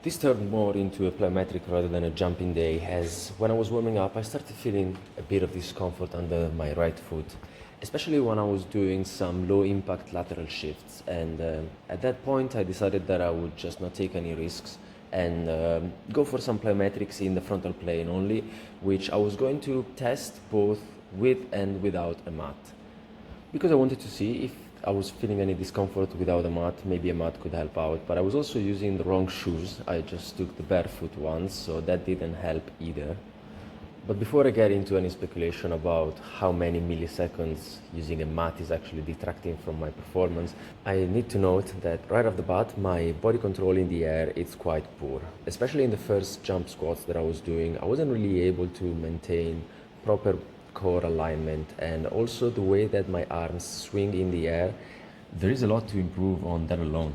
This turned more into a plyometric rather than a jumping day, as when I was warming up, I started feeling a bit of discomfort under my right foot, especially when I was doing some low impact lateral shifts. And at that point, I decided that I would just not take any risks and go for some plyometrics in the frontal plane only, which I was going to test both with and without a mat. Because I wanted to see if I was feeling any discomfort without a mat, maybe a mat could help out. But I was also using the wrong shoes. I just took the barefoot ones, so that didn't help either. But before I get into any speculation about how many milliseconds using a mat is actually detracting from my performance, I need to note that right off the bat, my body control in the air is quite poor. Especially in the first jump squats that I was doing, I wasn't really able to maintain proper core alignment, and also the way that my arms swing in the air. There is a lot to improve on that alone.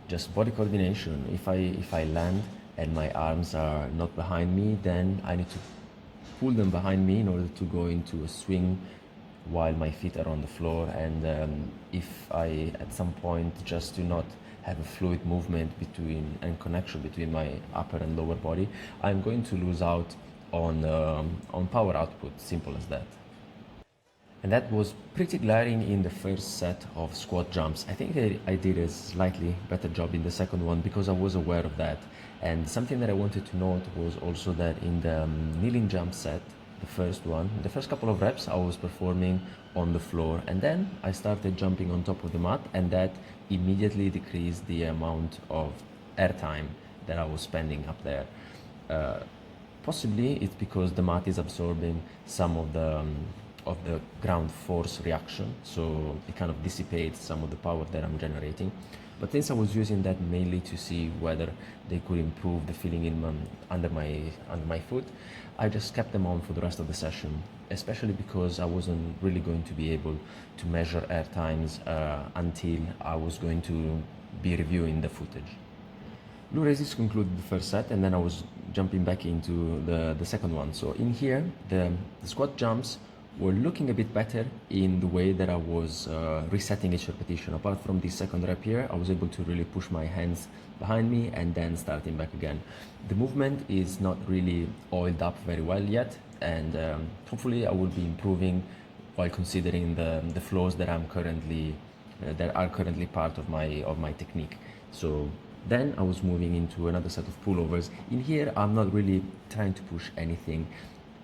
Just body coordination. If I land and my arms are not behind me, then I need to pull them behind me in order to go into a swing while my feet are on the floor. And if I at some point just do not have a fluid movement between and connection between my upper and lower body, I'm going to lose out on power output, simple as that. And that was pretty glaring in the first set of squat jumps. I think I did a slightly better job in the second one because I was aware of that. And something that I wanted to note was also that in the kneeling jump set, the first one, the first couple of reps I was performing on the floor, and then I started jumping on top of the mat, and that immediately decreased the amount of airtime that I was spending up there. Possibly it's because the mat is absorbing some of the ground force reaction, so it kind of dissipates some of the power that I'm generating. But since I was using that mainly to see whether they could improve the feeling under my foot, I just kept them on for the rest of the session, especially because I wasn't really going to be able to measure air times until I was going to be reviewing the footage. Low raises concluded the first set, and then I was jumping back into the second one. So in here, the squat jumps were looking a bit better in the way that I was resetting each repetition. Apart from the second rep here, I was able to really push my hands behind me and then starting back again. The movement is not really oiled up very well yet, and hopefully I will be improving while considering the flaws that are currently part of my technique. So then I was moving into another set of pullovers. In here, I'm not really trying to push anything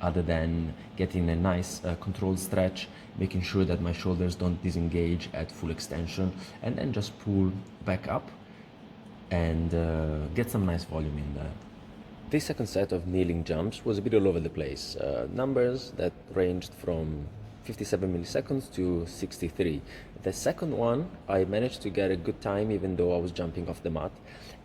other than getting a nice controlled stretch, making sure that my shoulders don't disengage at full extension, and then just pull back up and get some nice volume in there. This second set of kneeling jumps was a bit all over the place. Numbers that ranged from 57 milliseconds to 63. The second one, I managed to get a good time even though I was jumping off the mat.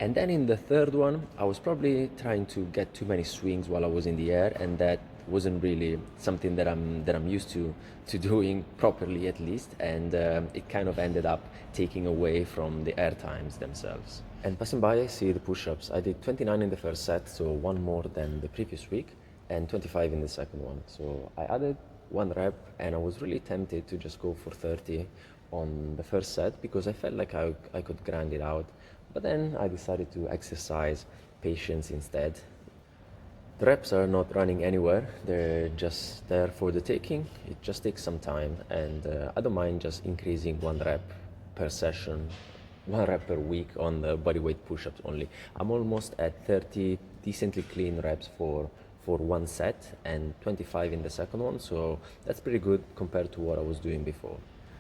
And then in the third one, I was probably trying to get too many swings while I was in the air, and that wasn't really something that I'm used to doing properly, at least, and it kind of ended up taking away from the air times themselves. And passing by, I see the push-ups. I did 29 in the first set, so one more than the previous week, and 25 in the second one. So I added one rep, and I was really tempted to just go for 30 on the first set because I felt like I could grind it out. But then I decided to exercise patience instead. The reps are not running anywhere, they're just there for the taking. It just takes some time, and I don't mind just increasing one rep per session, one rep per week on the bodyweight push-ups only. I'm almost at 30 decently clean reps for one set and 25 in the second one, so that's pretty good compared to what I was doing before.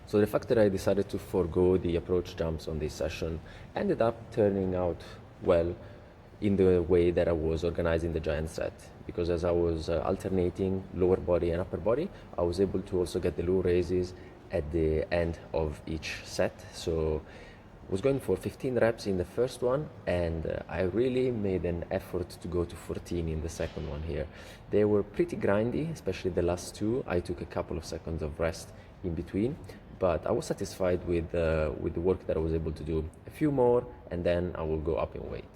So the fact that I decided to forego the approach jumps on this session ended up turning out well in the way that I was organizing the giant set, because as I was alternating lower body and upper body, I was able to also get the low raises at the end of each set. So I was going for 15 reps in the first one, and I really made an effort to go to 14 in the second one here. They were pretty grindy, especially the last two. I took a couple of seconds of rest in between, but I was satisfied with the work that I was able to do. A few more, and then I will go up in weight.